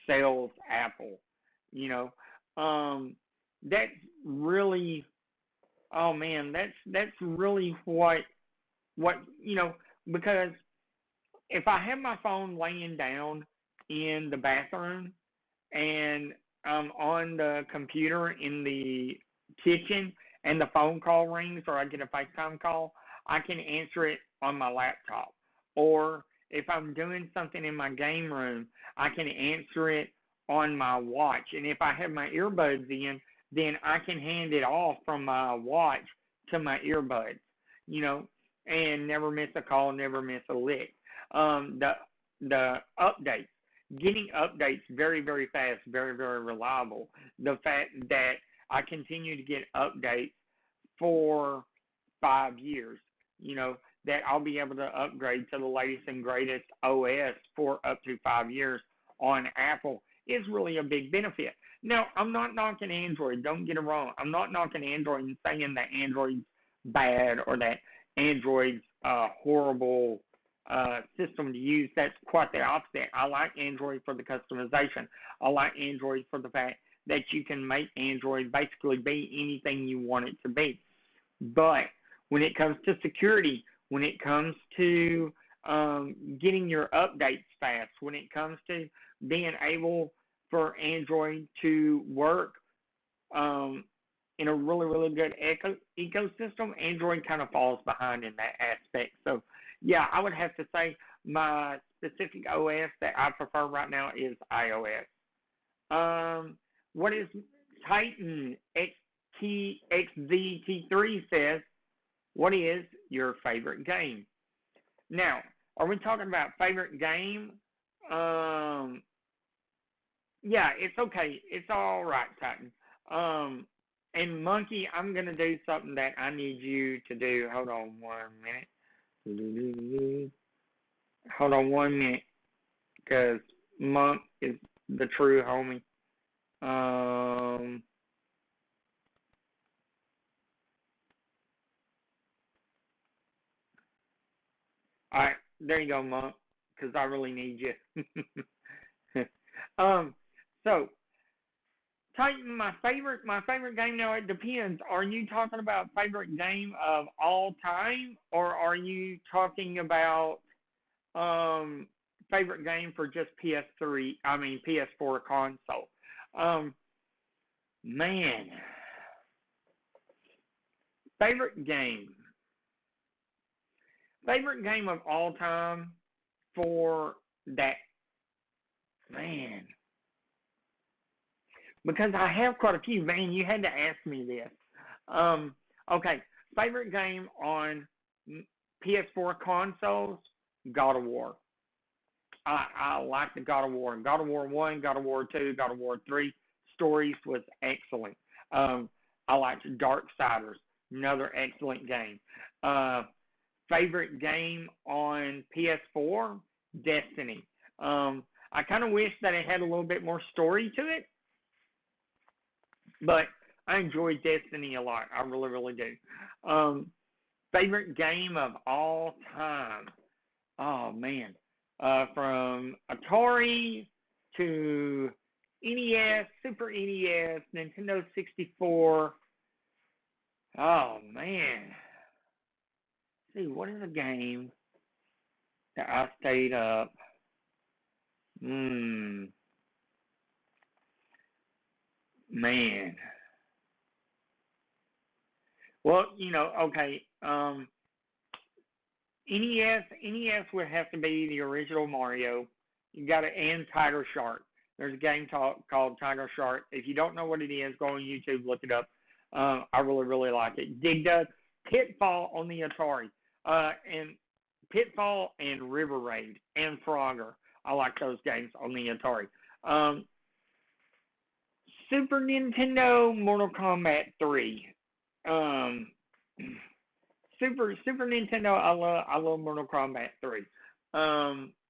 sells Apple. You know, that's really, oh man, that's really what you know, because if I have my phone laying down in the bathroom and I'm on the computer in the kitchen and the phone call rings or I get a FaceTime call, I can answer it on my laptop. Or if I'm doing something in my game room, I can answer it on my watch. And if I have my earbuds in, then I can hand it off from my watch to my earbuds, you know, and never miss a call, never miss a lick. The updates, getting updates very, very fast, very, very reliable. The fact that I continue to get updates for 5 years, you know, that I'll be able to upgrade to the latest and greatest OS for up to 5 years on Apple is really a big benefit. Now, I'm not knocking Android. Don't get it wrong. I'm not knocking Android and saying that Android's bad or that Android's horrible system to use. That's quite the opposite. I like Android for the customization. I like Android for the fact that you can make Android basically be anything you want it to be. But when it comes to security, when it comes to getting your updates fast, when it comes to being able for Android to work in a really, really good ecosystem, Android kind of falls behind in that aspect. So, yeah, I would have to say my specific OS that I prefer right now is iOS. What is Titan XZT3 says, what is your favorite game? Now, are we talking about favorite game? Yeah, it's okay. It's all right, Titan. And Monkey, I'm gonna do something that I need you to do. Hold on 1 minute. Hold on 1 minute, because Monk is the true homie. All right, there you go, Monk, because I really need you. So Titan, my favorite game now. It depends. Are you talking about favorite game of all time, or are you talking about favorite game for just PS3? I mean PS4 console. Um, man, favorite game. Favorite game of all time for that, man, because I have quite a few. Man, you had to ask me this. Okay, favorite game on PS4 consoles, God of War. I like the God of War. God of War 1, God of War 2, God of War 3. Stories was excellent. I liked Darksiders, another excellent game. Favorite game on PS4, Destiny. I kind of wish that it had a little bit more story to it, but I enjoy Destiny a lot. I really, really do. Favorite game of all time. Oh man, from Atari to NES, Super NES, Nintendo 64. Oh man. See, what is a game that I stayed up? Man. Well, okay. NES would have to be the original Mario. You got to and Tiger Shark. There's a game called Tiger Shark. If you don't know what it is, go on YouTube, look it up. I really, really like it. Dig Dug, Pitfall on the Atari, and Pitfall and River Raid and Frogger. I like those games on the Atari. Super Nintendo, Mortal Kombat 3. Super Nintendo, I love Mortal Kombat 3.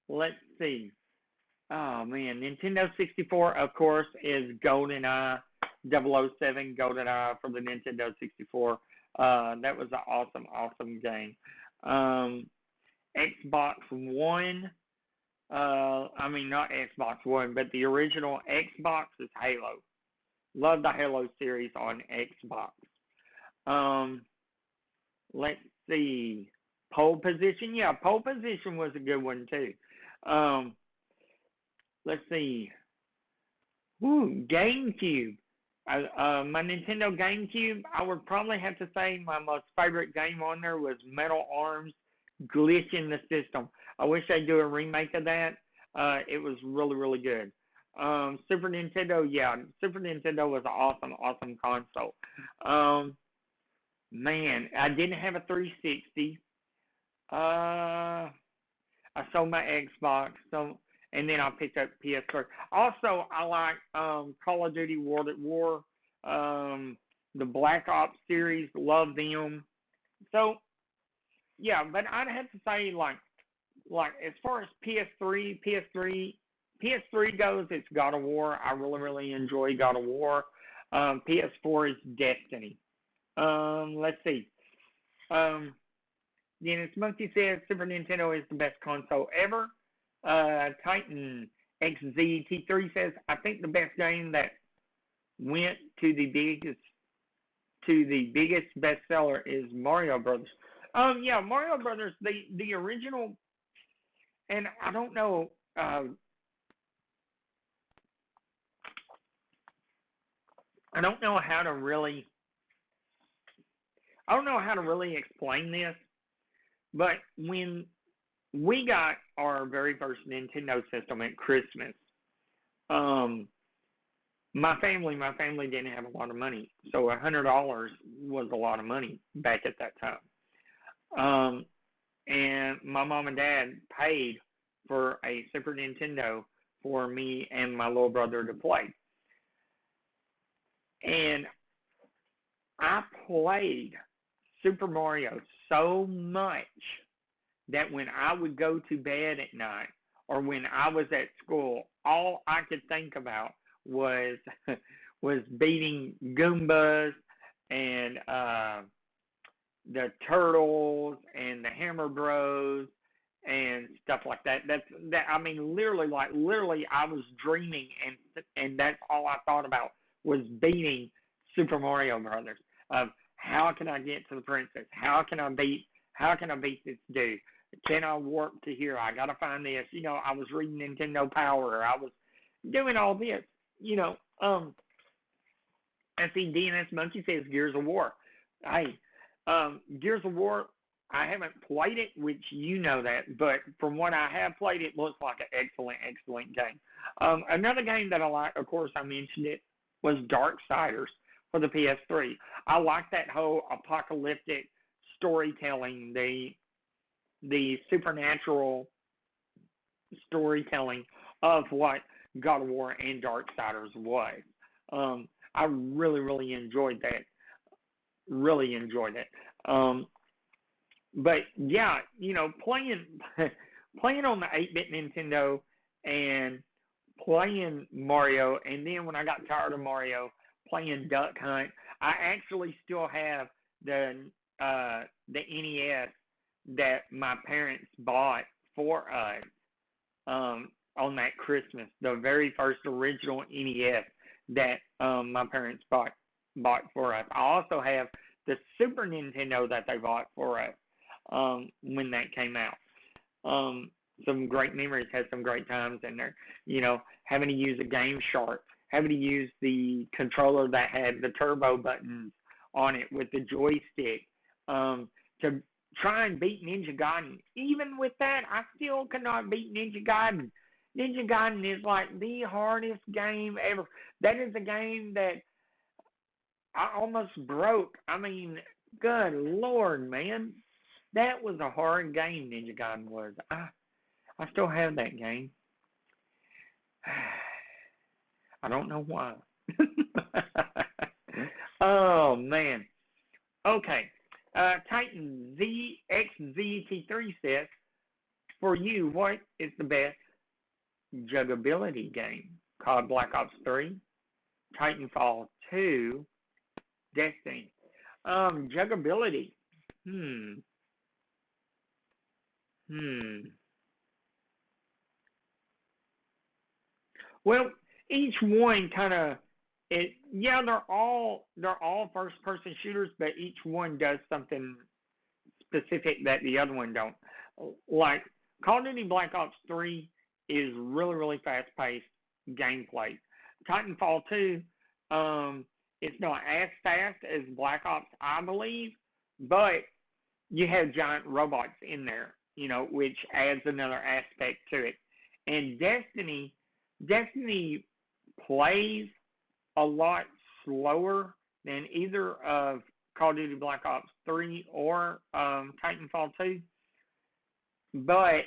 Let's see. Oh man, Nintendo 64, of course, is GoldenEye 007 GoldenEye for the Nintendo 64. That was an awesome, awesome game. Xbox One. I mean, not Xbox One, but the original Xbox is Halo. Love the Halo series on Xbox. Let's see. Pole position. Yeah, pole position was a good one too. Let's see. GameCube. My Nintendo GameCube, I would probably have to say my most favorite game on there was Metal Arms Glitch in the System. I wish they'd do a remake of that. It was really, really good. Super Nintendo, yeah. Super Nintendo was an awesome, awesome console. Man, I didn't have a 360. I sold my Xbox, and then I picked up PS3. Also, I like Call of Duty World at War, the Black Ops series. Love them. So, yeah, but I'd have to say, like as far as PS3 goes, it's God of War. I really, really enjoy God of War. PS4 is Destiny. Let's see. Dennis Monkey says Super Nintendo is the best console ever. Titan XZT3 says, I think the best game that went to the biggest bestseller is Mario Brothers. Yeah, Mario Brothers, the original, and I don't know how to really, I don't know how to really explain this, but when we got our very first Nintendo system at Christmas, um, my family didn't have a lot of money, so $100 was a lot of money back at that time. Um, and my mom and dad paid for a Super Nintendo for me and my little brother to play. And I played Super Mario so much that when I would go to bed at night or when I was at school, all I could think about was was beating Goombas and the Turtles and the Hammer Bros and stuff like that. I mean, literally, I was dreaming, and that's all I thought about was beating Super Mario Brothers. Of how can I get to the princess? How can I beat this dude? Can I warp to here? I gotta find this. I was reading Nintendo Power. I was doing all this. You know, I see DNS Monkey says Gears of War. Hey, Gears of War, I haven't played it, which you know that, but from what I have played, it looks like an excellent, excellent game. Another game that I like, of course, I mentioned it, was Darksiders for the PS3. I like that whole apocalyptic storytelling, the supernatural storytelling of what God of War and Darksiders was. I really, really enjoyed that. Really enjoyed it. But yeah, playing playing on the 8-bit Nintendo and playing Mario, and then when I got tired of Mario, playing Duck Hunt. I actually still have the NES that my parents bought for us on that Christmas. The very first original NES that my parents bought for us. I also have the Super Nintendo that they bought for us when that came out. Some great memories, had some great times in there. Having to use a Game Shark, having to use the controller that had the turbo buttons on it with the joystick to try and beat Ninja Gaiden. Even with that, I still cannot beat Ninja Gaiden. Ninja Gaiden is like the hardest game ever. That is a game that I almost broke. I mean, good Lord, man. That was a hard game, Ninja Gaiden was. I still have that game. I don't know why. Oh, man. Okay. Titan ZXZT3 says, for you, what is the best juggability game? COD Black Ops 3, Titanfall 2, Destiny. Juggability. Well, each one kind of they're all first person shooters, but each one does something specific that the other one don't. Like Call of Duty Black Ops 3 is really, really fast paced gameplay. Titanfall 2, it's not as fast as Black Ops, I believe, but you have giant robots in there, which adds another aspect to it. And Destiny plays a lot slower than either of Call of Duty Black Ops 3 or Titanfall 2. But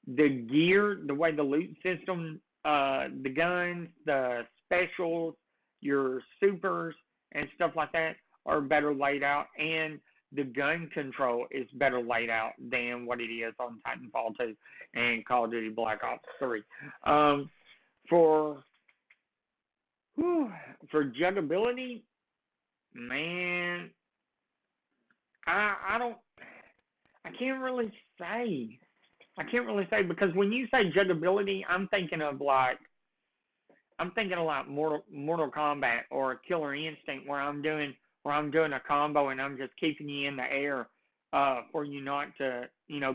the gear, the way the loot system, the guns, the specials, your supers, and stuff like that are better laid out. And the gun control is better laid out than what it is on Titanfall 2 and Call of Duty Black Ops 3. For juggability, man, I can't really say. I can't really say because when you say juggability, I'm thinking of like Mortal Kombat or Killer Instinct where I'm doing a combo and I'm just keeping you in the air for you not to,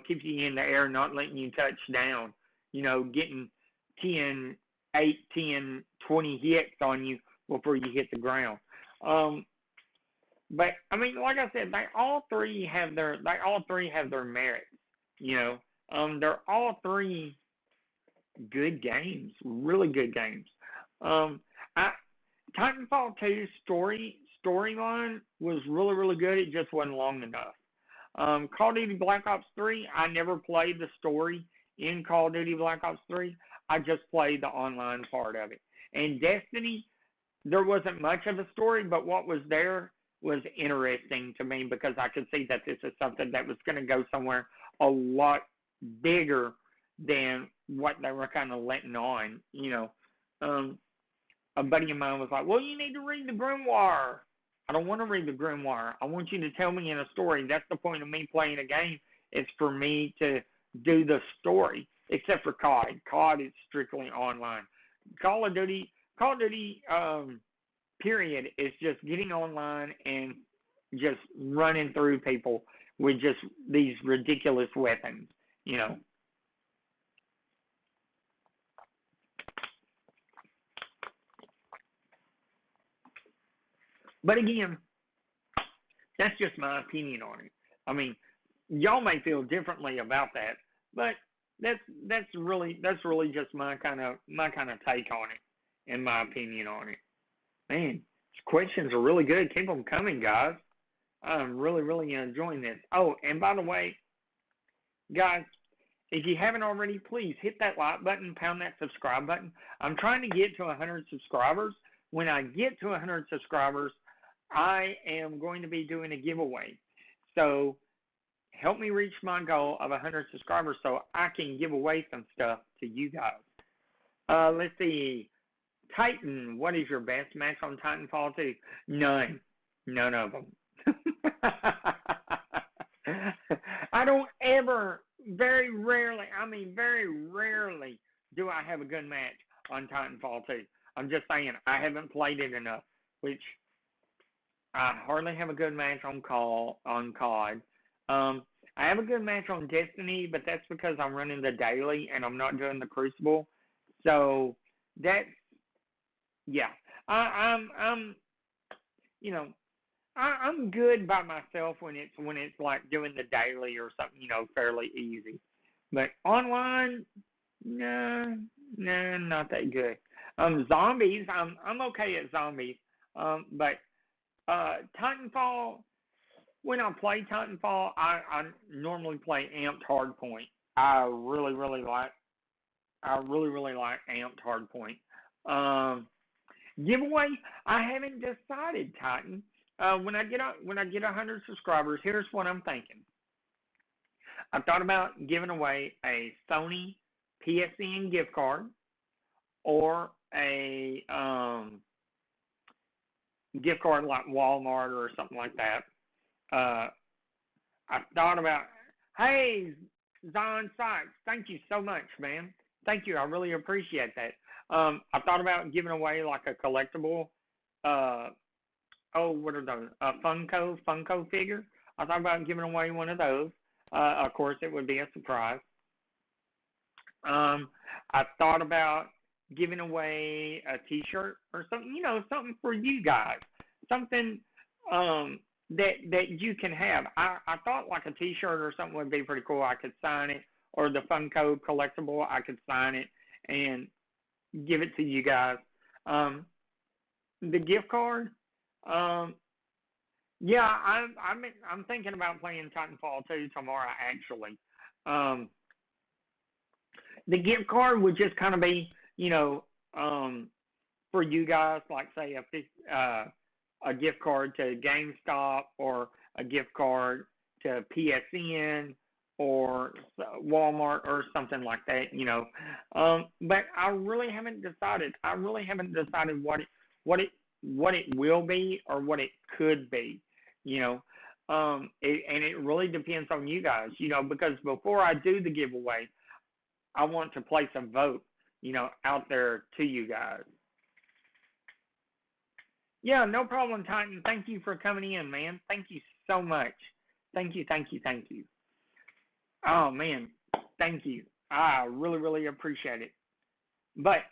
keep you in the air, not letting you touch down, getting 10, 8, 10, 20 hits on you before you hit the ground. But I mean, like I said, they all three have their merits. They're all three good games, really good games. I Titanfall 2's storyline was really, really good. It just wasn't long enough. Call of Duty Black Ops 3, I never played the story in Call of Duty Black Ops 3. I just played the online part of it. And Destiny, there wasn't much of a story, but what was there was interesting to me because I could see that this is something that was going to go somewhere a lot bigger than what they were kind of letting on. A buddy of mine was like, well, you need to read the grimoire. I don't want to read the grimoire. I want you to tell me in a story. That's the point of me playing a game. It's for me to do the story, except for COD. COD is strictly online. Call of Duty, period, is just getting online and just running through people with just these ridiculous weapons, But again, that's just my opinion on it. I mean, y'all may feel differently about that, but that's really just my kind of take on it and my opinion on it. Man, these questions are really good. Keep them coming, guys. I'm really, really enjoying this. Oh, and by the way, guys, if you haven't already, please hit that like button, pound that subscribe button. I'm trying to get to 100 subscribers. When I get to 100 subscribers, I am going to be doing a giveaway. So help me reach my goal of 100 subscribers so I can give away some stuff to you guys. Let's see. Titan, what is your best match on Titanfall 2? None. None of them. I don't ever, very rarely do I have a good match on Titanfall 2. I'm just saying, I haven't played it enough, which I hardly have a good match on COD. I have a good match on Destiny, but that's because I'm running the daily and I'm not doing the Crucible. So that's, yeah. I'm good by myself when it's like doing the daily or something, fairly easy. But online, no, not that good. Zombies, I'm okay at zombies. But Titanfall, when I play Titanfall, I normally play amped hardpoint. I really, really like amped hardpoint. Giveaway, I haven't decided, Titan. When I get 100 subscribers, here's what I'm thinking. I thought about giving away a Sony PSN gift card or a gift card like Walmart or something like that. I thought about, hey, Zon Sykes, thank you so much, man. Thank you, I really appreciate that. I thought about giving away like a collectible, what are those? Funko figure. I thought about giving away one of those. Of course, it would be a surprise. I thought about giving away a T-shirt or something, something for you guys, something that you can have. I thought like a T-shirt or something would be pretty cool. I could sign it, or the Funko collectible, I could sign it and give it to you guys. The gift card, yeah, I'm thinking about playing Titanfall 2 tomorrow actually. The gift card would just kind of be, for you guys, like say a gift card to GameStop or a gift card to PSN or Walmart or something like that, But I really haven't decided. I really haven't decided what it will be or what it could be, and it really depends on you guys, because before I do the giveaway, I want to place a vote, out there to you guys. Yeah, no problem, Titan. Thank you for coming in, man. Thank you so much. Thank you, thank you, thank you. Oh man, thank you. I really, really appreciate it. But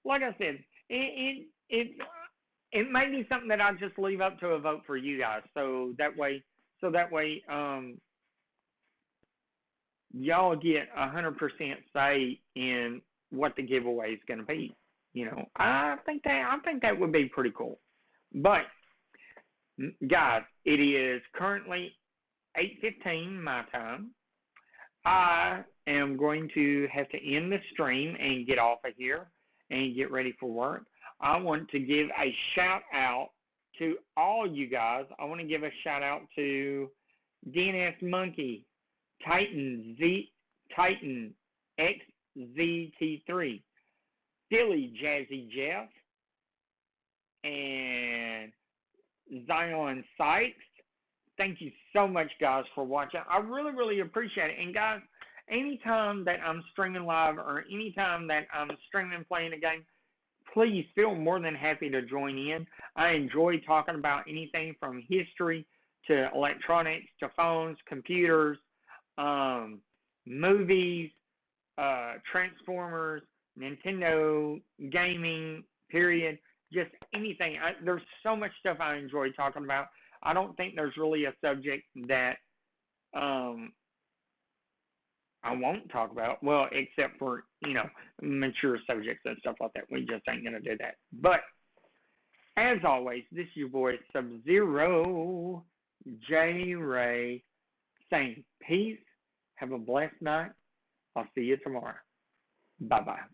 like I said, it may be something that I just leave up to a vote for you guys. So that way, y'all get 100% say in what the giveaway is going to be. I think that would be pretty cool. But guys, it is currently 8:15 my time. I am going to have to end the stream and get off of here and get ready for work. I want to give a shout out to all you guys. I want to give a shout out to DNS Monkey, Titan XZT3, Philly Jazzy Jeff, and Zion Sykes. Thank you so much, guys, for watching. I really, really appreciate it. And, guys, anytime that I'm streaming live or anytime that I'm streaming playing a game, please feel more than happy to join in. I enjoy talking about anything from history to electronics to phones, computers, movies, Transformers, Nintendo, gaming, period, just anything. There's so much stuff I enjoy talking about. I don't think there's really a subject that I won't talk about, well, except for, mature subjects and stuff like that. We just ain't going to do that. But, as always, this is your boy, Subzerojray, saying peace, have a blessed night. I'll see you tomorrow. Bye-bye.